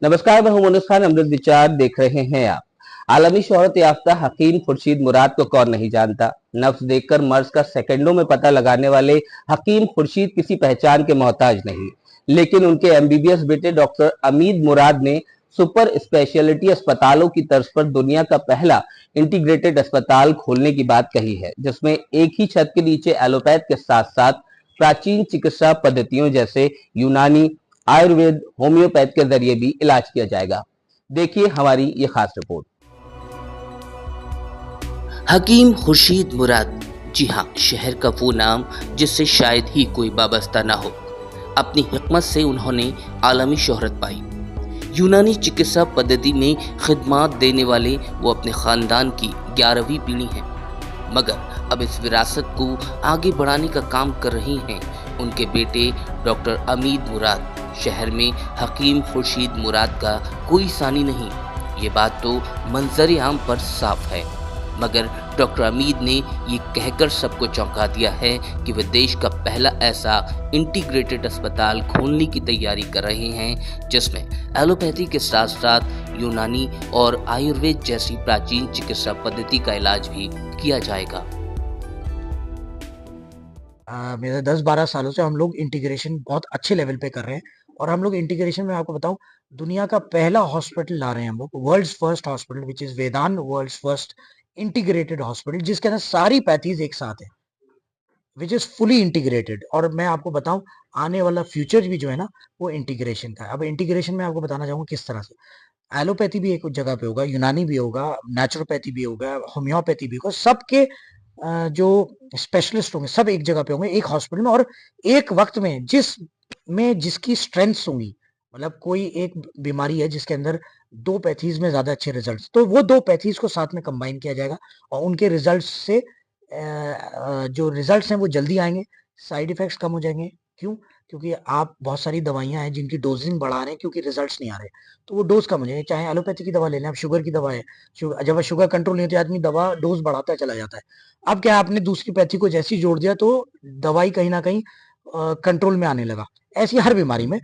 नमस्कार, मैं हूं मुनिस खान। अमृत विचार देख रहे हैं आप। आलमी शोहरत याफ्ता हकीम खुर्शीद मुराद को कौन नहीं जानता। नफ्स देखकर मर्ज का सेकंडों में पता लगाने वाले हकीम खुर्शीद किसी पहचान के मोहताज नहीं, लेकिन उनके एमबीबीएस बेटे डॉक्टर अमीद मुराद ने सुपर स्पेशलिटी अस्पतालों की तर्ज पर दुनिया का पहला इंटीग्रेटेड अस्पताल खोलने की बात कही है, जिसमें एक ही छत के नीचे एलोपैथ के साथ साथ प्राचीन चिकित्सा पद्धतियों जैसे यूनानी, आयुर्वेद, होम्योपैथ के जरिए भी इलाज किया जाएगा। देखिए हमारी ये खास रिपोर्ट। हकीम खुर्शीद मुराद, जी हाँ, शहर का वो नाम जिससे शायद ही कोई वाबस्ता ना हो। अपनी हिकमत से उन्होंने आलमी शोहरत पाई। यूनानी चिकित्सा पद्धति में खिदमत देने वाले वो अपने खानदान की 11वीं पीढ़ी हैं, मगर अब इस विरासत को आगे बढ़ाने का काम कर रही हैं उनके बेटे डॉक्टर अमीद मुराद। शहर में हकीम खुर्शीद मुराद का कोई सानी नहीं, ये बात तो मंजर आम पर साफ है, मगर डॉक्टर अमीद ने ये कहकर सबको चौंका दिया है कि वे देश का पहला ऐसा इंटीग्रेटेड अस्पताल खोलने की तैयारी कर रहे हैं जिसमें एलोपैथी के साथ साथ यूनानी और आयुर्वेद जैसी प्राचीन चिकित्सा पद्धति का इलाज भी किया जाएगा। मेरे 10-12 सालों से हम लोग इंटीग्रेशन बहुत अच्छे लेवल पे कर रहे हैं और हम लोग इंटीग्रेशन में आपको बताऊं, दुनिया का पहला हॉस्पिटल ला रहे हैं हम लोग, world's first hospital which is Vedanta world's first integrated hospital, जिसके अंदर सारी पैथीज एक साथ है, विच इज फुली इंटीग्रेटेड। और मैं आपको बताऊं, आने वाला फ्यूचर भी जो है ना, वो इंटीग्रेशन का है। अब इंटीग्रेशन में आपको बताना चाहूंगा किस तरह से एलोपैथी भी एक जगह पे होगा, यूनानी भी होगा, नेचुरोपैथी भी होगा, होम्योपैथी भी होगा, सबके जो स्पेशलिस्ट होंगे सब एक जगह पे होंगे, एक हॉस्पिटल में, और एक वक्त में जिसकी स्ट्रेंथ्स होंगी। मतलब कोई एक बीमारी है जिसके अंदर दो पैथीज में ज्यादा अच्छे रिजल्ट्स, तो वो दो पैथीज को साथ में कंबाइन किया जाएगा और उनके रिजल्ट्स से जो रिजल्ट्स हैं वो जल्दी आएंगे, साइड इफेक्ट्स कम हो जाएंगे। क्यों? क्योंकि आप बहुत सारी दवाइयां हैं जिनकी डोजिंग बढ़ा रहे हैं क्योंकि रिजल्ट्स नहीं आ रहे, तो वो डोज कम हो जाएंगे। चाहे एलोपैथी की दवा ले लें, अब शुगर की दवा है, जब शुगर कंट्रोल नहीं होती आदमी दवा डोज बढ़ाता चला जाता है। अब क्या है, आपने दूसरी पैथी को जैसे ही जोड़ दिया तो दवाई कहीं ना कहीं कंट्रोल में आने लगा। ऐसी हर बीमारी में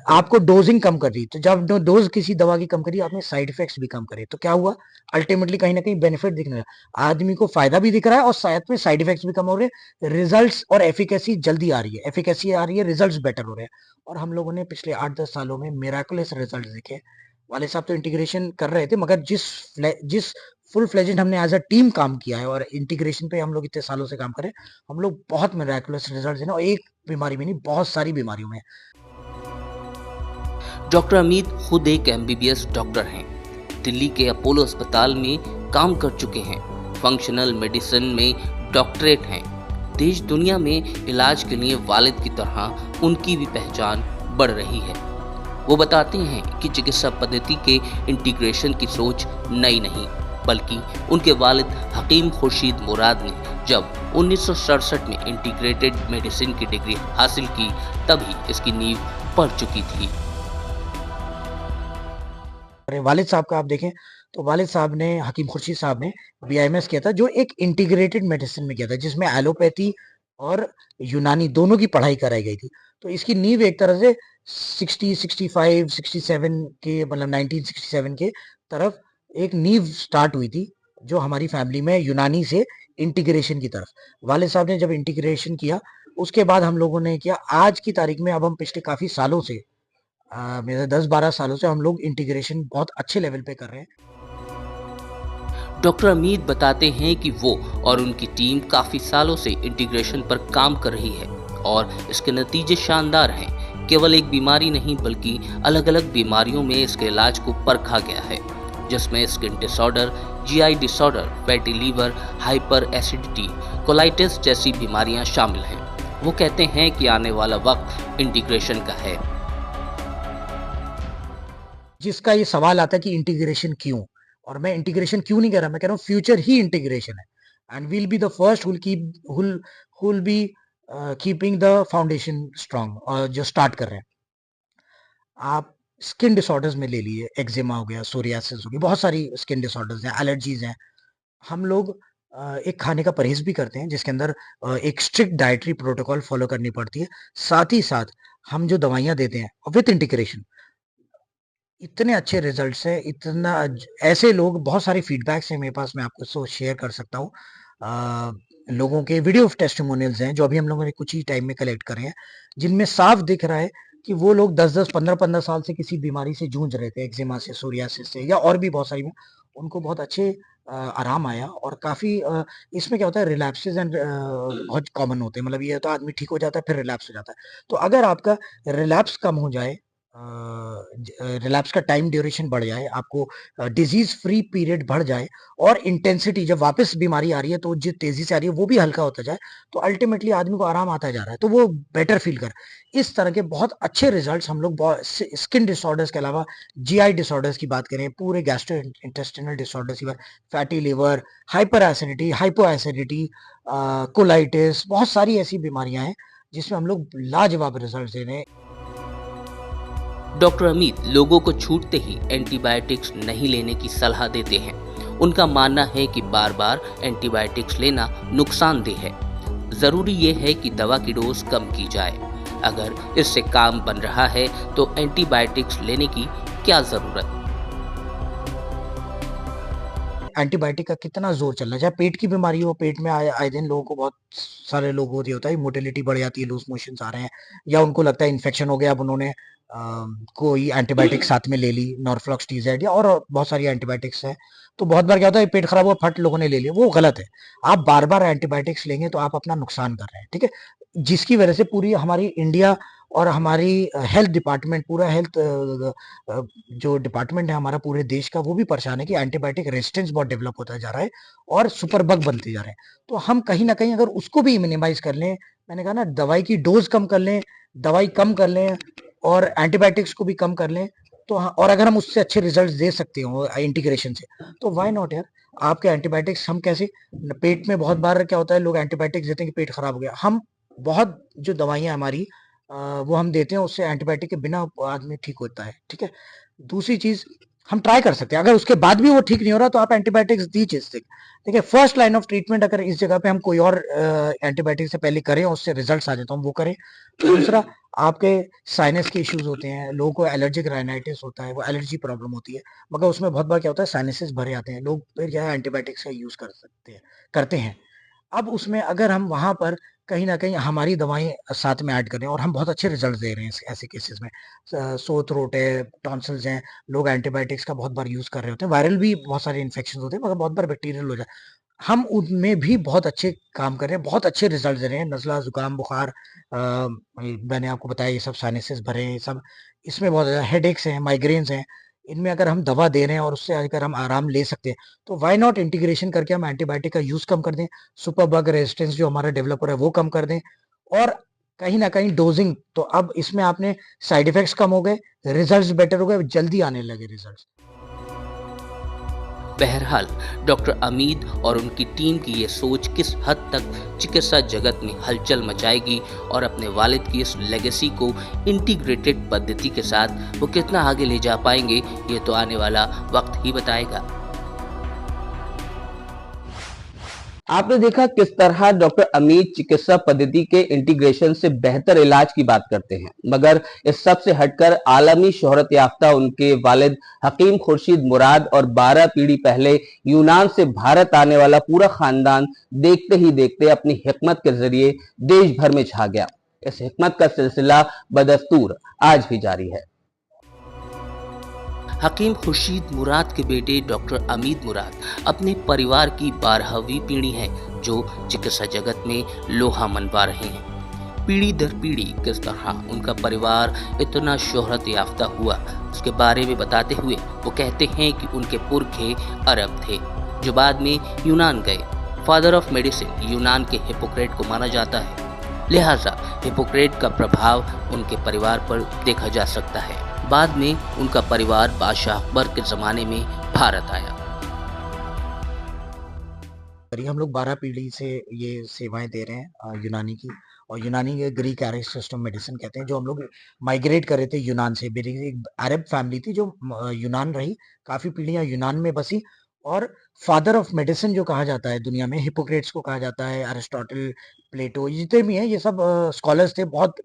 आपको डोजिंग कम कर दी, तो जब डोज किसी दवा की कम करी, आपने साइड इफेक्ट्स भी कम करे, तो क्या हुआ, अल्टीमेटली कहीं ना कहीं बेनिफिट दिखने लगा, आदमी को फायदा भी दिख रहा है और साथ में साइड इफेक्ट्स भी कम हो रहे हैं, रिजल्ट्स और एफिकेसी जल्दी आ रही है, एफिकेसी आ रही है, रिजल्ट्स बेटर हो रहे हैं। और हम लोगों ने पिछले 8-10 सालों में मिराकुलस रिजल्ट देखे। वाले साहब तो इंटीग्रेशन कर रहे थे, मगर जिस फुल फ्लेजेड हमने एज अ टीम काम किया है और इंटीग्रेशन पे हम लोग इतने सालों से काम कर रहे हैं, हम लोग बहुत मिराकुलस रिजल्ट है ना, और एक बीमारी में नहीं, बहुत सारी बीमारियों में। डॉक्टर अमीद खुद एक एमबीबीएस डॉक्टर हैं। दिल्ली के अपोलो अस्पताल में काम कर चुके हैं। फंक्शनल मेडिसिन में डॉक्टरेट हैं। देश दुनिया में इलाज के लिए वालिद की तरह उनकी भी पहचान बढ़ रही है। वो बताते हैं कि चिकित्सा पद्धति के इंटीग्रेशन की सोच नई नहीं, बल्कि उनके वालिद हकीम खुर्शीद मुराद ने जब 1967 में इंटीग्रेटेड मेडिसिन की डिग्री हासिल की, तभी इसकी नींव पड़ चुकी थी। वालिद साहब का आप देखें तो वालिद साहब ने, हकीम खुर्शीद साहब ने बीआईएमएस किया था, जो एक इंटीग्रेटेड मेडिसिन में किया था, जिसमें एलोपैथी और यूनानी दोनों की पढ़ाई कराई गई थी। तो इसकी नींव एक तरह से 60, 65, 67 के, मतलब 1967 के तरफ एक नींव स्टार्ट हुई थी, जो हमारी फैमिली में यूनानी से इंटीग्रेशन की तरफ। वालिद साहब ने जब इंटीग्रेशन किया, उसके बाद हम लोगों ने किया। आज की तारीख में अब हम पिछले काफी सालों से, मेरे 10-12 सालों से हम लोग इंटीग्रेशन बहुत अच्छे लेवल पे कर रहे हैं। डॉक्टर अमीद बताते हैं कि वो और उनकी टीम काफी सालों से इंटीग्रेशन पर काम कर रही है और इसके नतीजे शानदार हैं। केवल एक बीमारी नहीं, बल्कि अलग अलग बीमारियों में इसके इलाज को परखा गया है, जिसमें skin disorder, GI disorder, fatty liver, hyperacidity, colitis जैसी बीमारियां शामिल हैं। वो कहते हैं कि आने वाला वक्त इंटीग्रेशन का है। जिसका ये सवाल आता है कि इंटीग्रेशन क्यों, और मैं इंटीग्रेशन क्यों नहीं कह रहा, मैं कह रहा हूँ फ्यूचर ही इंटीग्रेशन है, and we'll be the first who'll be keeping the foundation strong, और जो स्टार्ट कर रहे हैं। आप स्किन डिसऑर्डर्स में ले लिए, एक्जिमा हो गया, सोरियासिस हो गई, बहुत सारी स्किन डिसऑर्डर्स हैं, एलर्जीज हैं। हम लोग एक खाने का परहेज भी करते हैं, जिसके अंदर एक स्ट्रिक्ट डाइटरी प्रोटोकॉल फॉलो करनी पड़ती है। साथ ही साथ हम जो दवाइयाँ देते हैं विथ इंटीग्रेशन, इतने अच्छे रिजल्ट्स है, ऐसे लोग बहुत सारे फीडबैक्स हैं मेरे पास, मैं आपको सो शेयर कर सकता हूँ। लोगों के वीडियो टेस्टिमोनियल्स हैं जो अभी हम लोगों ने कुछ ही टाइम में कलेक्ट करे हैं, जिनमें साफ दिख रहा है कि वो लोग 10-10, 15-15 साल से किसी बीमारी से जूझ रहे थे, एक्जिमा से, सोरियासिस से या और भी बहुत सारी, उनको बहुत अच्छे आराम आया। और काफ़ी इसमें क्या होता है, रिलैप्सेस बहुत कॉमन होते हैं, मतलब ये होता है आदमी ठीक हो जाता है फिर रिलैप्स हो जाता है। तो अगर आपका रिलैप्स कम हो जाए, रिलैप्स का टाइम ड्यूरेशन बढ़ जाए, आपको डिजीज फ्री पीरियड बढ़ जाए, और इंटेंसिटी जब वापस बीमारी आ रही है तो जो तेजी से आ रही है वो भी हल्का होता जाए, तो अल्टीमेटली आदमी को आराम आता जा रहा है, तो वो बेटर फील कर। इस तरह के बहुत अच्छे रिजल्ट्स हम लोग स्किन डिसऑर्डर्स के अलावा जीआई डिसऑर्डर्स की बात करें, पूरे गैस्ट्रो इंटेस्टिनल डिसऑर्डर्स की बात, fatty liver, hyper acidity, hypo acidity, colitis, बहुत सारी ऐसी बीमारियां हैं जिसमें हम लोग लाजवाब रिजल्ट दे रहे हैं। डॉक्टर अमित लोगों को छूटते ही एंटीबायोटिक्स नहीं लेने की सलाह देते हैं। उनका मानना है कि बार बार एंटीबायोटिक्स लेना नुकसानदेह है। जरूरी ये है कि दवा की डोज कम की जाए। अगर इससे काम बन रहा है तो एंटीबायोटिक्स लेने की क्या जरूरत। एंटीबायोटिक का कितना जोर चल रहा है, चाहे पेट की बीमारी हो, पेट में आए आए दिन लोगों को, बहुत सारे लोगों को ये होता है, मोटिलिटी बढ़ जाती है, लूज मोशंस आ रहे हैं, या उनको लगता है इन्फेक्शन हो गया, अब उन्होंने कोई एंटीबायोटिक साथ में ले ली, नॉर्फ्लॉक्स टीजेड या और बहुत सारी एंटीबायोटिक्स है। तो बहुत बार क्या होता है, पेट खराब हुआ, फट लोगों ने ले लिया, वो गलत है। आप बार बार एंटीबायोटिक्स लेंगे तो आप अपना नुकसान कर रहे हैं, ठीक है, जिसकी वजह से पूरी हमारी इंडिया और हमारी हेल्थ डिपार्टमेंट, पूरा हेल्थ जो डिपार्टमेंट है हमारा पूरे देश का, वो भी परेशान है कि एंटीबायोटिक रेजिस्टेंस बहुत डेवलप होता जा रहा है और सुपर बग बनते जा रहे हैं। तो हम कहीं ना कहीं अगर उसको भी मिनिमाइज कर लें, मैंने कहा ना, दवाई की डोज कम कर लें, दवाई कम कर लें और एंटीबायोटिक्स को भी कम कर लें, तो हाँ, और अगर हम उससे अच्छे रिजल्ट दे सकते हो इंटीग्रेशन से, तो वाई नॉट यार। आपके एंटीबायोटिक्स हम कैसे, पेट में बहुत बार क्या होता है, लोग एंटीबायोटिक्स देते हैं कि पेट खराब हो गया, हम बहुत जो दवाइयाँ हमारी वो हम देते हैं, उससे एंटीबायोटिक के बिना आदमी ठीक होता है, ठीक है। दूसरी चीज, हम ट्राई कर सकते हैं, अगर उसके बाद भी वो ठीक नहीं हो रहा तो आप एंटीबायोटिक्स दीजिए। देखिए, फर्स्ट लाइन ऑफ ट्रीटमेंट अगर इस जगह पे हम कोई और एंटीबायोटिक से पहले करें और उससे रिजल्ट्स आ जाए तो हम वो करें। दूसरा, आपके साइनस के इश्यूज होते हैं, लोगों को एलर्जिक राइनाइटिस होता है, वो एलर्जी प्रॉब्लम होती है, मगर उसमें बहुत बार क्या होता है, साइनसेस भरे आते हैं, लोग फिर क्या है, एंटीबायोटिक्स का यूज करते हैं। अब उसमें अगर हम वहां पर कहीं ना कहीं हमारी दवाएं साथ में ऐड करें, और हम बहुत अच्छे रिजल्ट दे रहे हैं ऐसे केसेस में, सो थ्रोट है, टॉन्सिल्स हैं, लोग एंटीबायोटिक्स का बहुत बार यूज कर रहे होते हैं, वायरल भी बहुत सारे इन्फेक्शन होते हैं, मगर बहुत बार बैक्टीरियल हो जाए, हम उनमें भी बहुत अच्छे काम कर रहे हैं, बहुत अच्छे रिजल्ट दे रहे हैं। नज़ला, जुकाम, बुखार, मैंने आपको बताया ये सब साइनसेस भरे हैं, सब इसमें बहुत ज़्यादा हेडेक्स हैं, माइग्रेन्स हैं, इनमें अगर हम दवा दे रहे हैं और उससे अगर हम आराम ले सकते हैं, तो व्हाई नॉट इंटीग्रेशन करके हम एंटीबायोटिक का यूज़ कम कर दें, सुपर बग रेजिस्टेंस जो हमारा डेवलप हो रहा है वो कम कर दें, और कहीं न कहीं डोज़िंग, तो अब इसमें आपने साइड इफ़ेक्ट्स कम हो गए, रिजल्ट्स बेटर हो गए, जल्दी आने लगे रिजल्ट्स। बहरहाल डॉक्टर अमीद और उनकी टीम की ये सोच किस हद तक चिकित्सा जगत में हलचल मचाएगी और अपने वालिद की इस लेगेसी को इंटीग्रेटेड पद्धति के साथ वो कितना आगे ले जा पाएंगे, ये तो आने वाला वक्त ही बताएगा। आपने देखा किस तरह डॉक्टर अमीत चिकित्सा पद्धति के इंटीग्रेशन से बेहतर इलाज की बात करते हैं, मगर इस सब से हटकर आलमी शोहरत याफ्ता उनके वालिद हकीम खुर्शीद मुराद और 12 पीढ़ी पहले यूनान से भारत आने वाला पूरा खानदान देखते ही देखते अपनी हिकमत के जरिए देश भर में छा गया। इस हिकमत का सिलसिला बदस्तूर आज भी जारी है। हकीम खुर्शीद मुराद के बेटे डॉक्टर अमीद मुराद अपने परिवार की 12वीं पीढ़ी है जो चिकित्सा जगत में लोहा मनवा रहे हैं। पीढ़ी दर पीढ़ी किस तरह उनका परिवार इतना शोहरत याफ्ता हुआ, उसके बारे में बताते हुए वो कहते हैं कि उनके पुरखे अरब थे जो बाद में यूनान गए। फादर ऑफ मेडिसिन यूनान के हिपोक्रेट को माना जाता है, लिहाजा हिपोक्रेट का प्रभाव उनके परिवार पर देखा जा सकता है। बाद में उनका परिवार बादशाह अकबर के जमाने में भारत आया। हम लोग 12 पीढ़ी से ये सेवाएं दे रहे हैं यूनानी की, और यूनानी के ग्रीक एरिक सिस्टम मेडिसिन कहते हैं, जो हम लोग माइग्रेट कर रहे थे यूनान से। मेरी एक अरब फैमिली थी जो यूनान रही, काफ़ी पीढ़ियाँ यूनान में बसी, और फादर ऑफ मेडिसिन जो कहा जाता है दुनिया में, हिपोक्रेट्स को कहा जाता है, अरिस्टोटल, प्लेटो, ये जितने भी हैं ये सब स्कॉलर्स थे, बहुत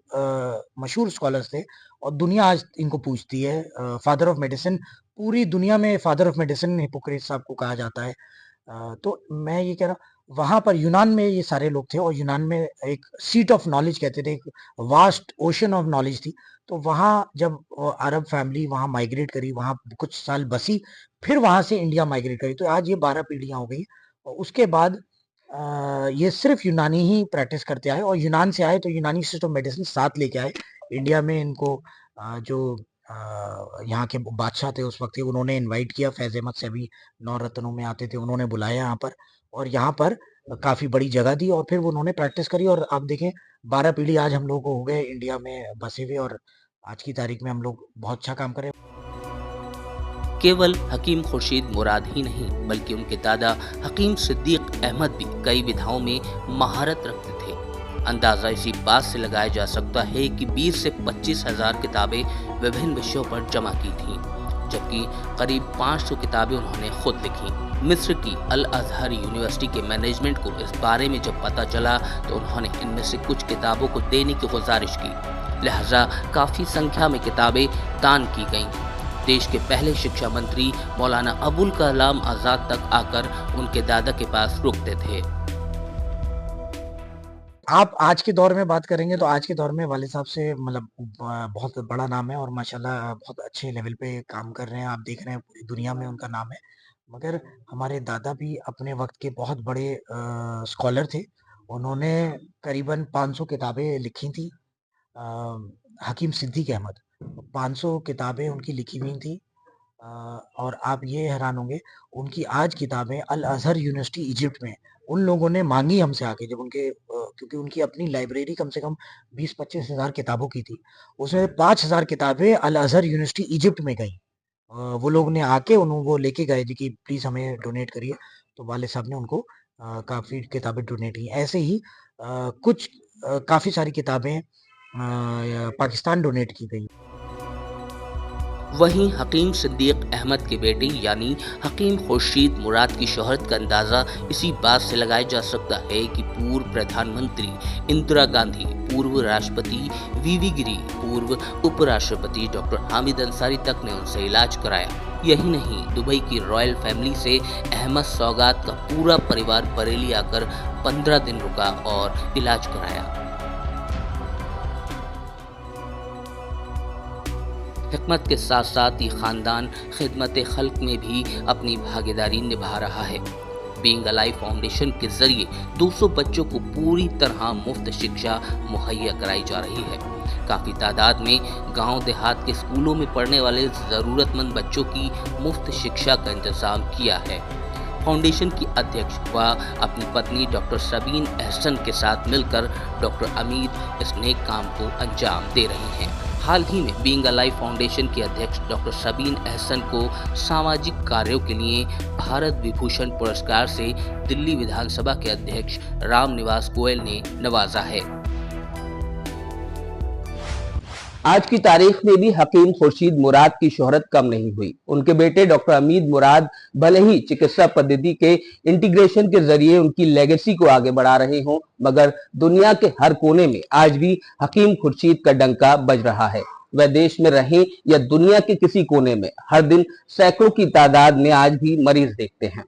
मशहूर स्कॉलर्स थे और दुनिया आज इनको पूछती है फादर ऑफ मेडिसिन। पूरी दुनिया में फादर ऑफ मेडिसिन हिपोक्रेट्स साहब को कहा जाता है। तो मैं ये कह रहा हूँ वहां पर यूनान में ये सारे लोग थे और यूनान में एक सीट ऑफ नॉलेज कहते थे, एक वास्ट ओशन ऑफ नॉलेज थी। तो वहां जब अरब फैमिली वहां माइग्रेट करी, वहां कुछ साल बसी, फिर वहां से इंडिया माइग्रेट करी, तो आज ये 12 पीढ़ियां हो गई। और उसके बाद ये सिर्फ यूनानी ही प्रैक्टिस करते आए और यूनान से आए तो यूनानी सिस्टम मेडिसिन साथ लेके आए इंडिया में। इनको जो यहाँ के बादशाह थे उस वक्त के, उन्होंने इनवाइट किया, फैज अहमद से अभी 9 रत्नों में आते थे, उन्होंने बुलाया यहाँ पर और यहाँ पर काफी बड़ी जगह दी और फिर वो उन्होंने प्रैक्टिस करी। और आप देखें 12 पीढ़ी आज हम लोग हो गए इंडिया में बसे हुए और आज की तारीख में हम लोग बहुत अच्छा काम कर रहे हैं। केवल हकीम खुर्शीद मुराद ही नहीं बल्कि उनके दादा हकीम सिद्दीक अहमद भी कई विधाओं में महारत रखते थे। अंदाजा इसी बात से लगाया जा सकता है कि 20 से 25 हजार किताबें विभिन्न विषयों पर जमा की थीं, जबकि करीब 500 किताबें उन्होंने खुद लिखी। मिस्र की अल अजहर यूनिवर्सिटी के मैनेजमेंट को इस बारे में जब पता चला तो उन्होंने इनमें से कुछ किताबों को देने की गुजारिश की, लिहाजा काफी संख्या में किताबें दान की गईं। देश के पहले शिक्षा मंत्री मौलाना अबुल कलाम आजाद तक आकर उनके दादा के पास रुकते थे। आप आज के दौर में बात करेंगे तो आज के दौर में वाले साहब से मतलब बहुत बड़ा नाम है और माशाल्लाह बहुत अच्छे लेवल पे काम कर रहे हैं। आप देख रहे हैं पूरी दुनिया में उनका नाम है। मगर हमारे दादा भी अपने वक्त के बहुत बड़े स्कॉलर थे। उन्होंने करीबन 500 किताबें लिखी थी। अ, हकीम सिद्दीक अहमद 500 किताबें उनकी लिखी हुई थी। अ, और आप ये हैरान होंगे उनकी आज किताबें अल अजहर यूनिवर्सिटी इजिप्ट में उन लोगों ने मांगी हमसे आके, जब उनके क्योंकि उनकी अपनी लाइब्रेरी कम से कम 20-25 हजार किताबों की थी, उसमें 5,000 किताबें अल अजहर यूनिवर्सिटी इजिप्ट में गई। वो लोग ने आके वो लेके गए जी कि प्लीज हमें डोनेट करिए, तो वाले साहब ने उनको काफी किताबें डोनेट की। ऐसे ही कुछ काफी सारी किताबें पाकिस्तान डोनेट की गई। वहीं हकीम सिद्दीक अहमद के बेटे यानी हकीम खुर्शीद मुराद की शोहरत का अंदाजा इसी बात से लगाया जा सकता है कि पूर्व प्रधानमंत्री इंदिरा गांधी, पूर्व राष्ट्रपति वीवी गिरी, पूर्व उपराष्ट्रपति डॉक्टर हामिद अंसारी तक ने उनसे इलाज कराया। यही नहीं, दुबई की रॉयल फैमिली से अहमद सौगात का पूरा परिवार बरेली आकर 15 दिन रुका और इलाज कराया। हिकमत के साथ साथ ये खानदान खिदमत खल्क में भी अपनी भागीदारी निभा रहा है। बीइंग अलाइव फाउंडेशन के जरिए 200 बच्चों को पूरी तरह मुफ्त शिक्षा मुहैया कराई जा रही है। काफी तादाद में गांव देहात के स्कूलों में पढ़ने वाले जरूरतमंद बच्चों की मुफ्त शिक्षा का इंतजाम किया है। फाउंडेशन की अध्यक्ष व अपनी पत्नी डॉक्टर सबीन एहसन के साथ मिलकर डॉक्टर अमीद इस नेक काम को अंजाम दे रहे हैं। हाल ही में बीइंग अलाइव फाउंडेशन के अध्यक्ष डॉक्टर सबीन एहसन को सामाजिक कार्यों के लिए भारत विभूषण पुरस्कार से दिल्ली विधानसभा के अध्यक्ष राम निवास गोयल ने नवाजा है। आज की तारीख में भी हकीम खुर्शीद मुराद की शोहरत कम नहीं हुई। उनके बेटे डॉक्टर अमीद मुराद भले ही चिकित्सा पद्धति के इंटीग्रेशन के जरिए उनकी लेगेसी को आगे बढ़ा रहे हों, मगर दुनिया के हर कोने में आज भी हकीम खुर्शीद का डंका बज रहा है। वह देश में रहें या दुनिया के किसी कोने में, हर दिन सैकड़ों की तादाद में आज भी मरीज देखते हैं।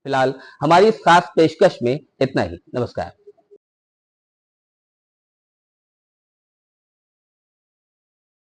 फिलहाल हमारी इस खास पेशकश में इतना ही। नमस्कार।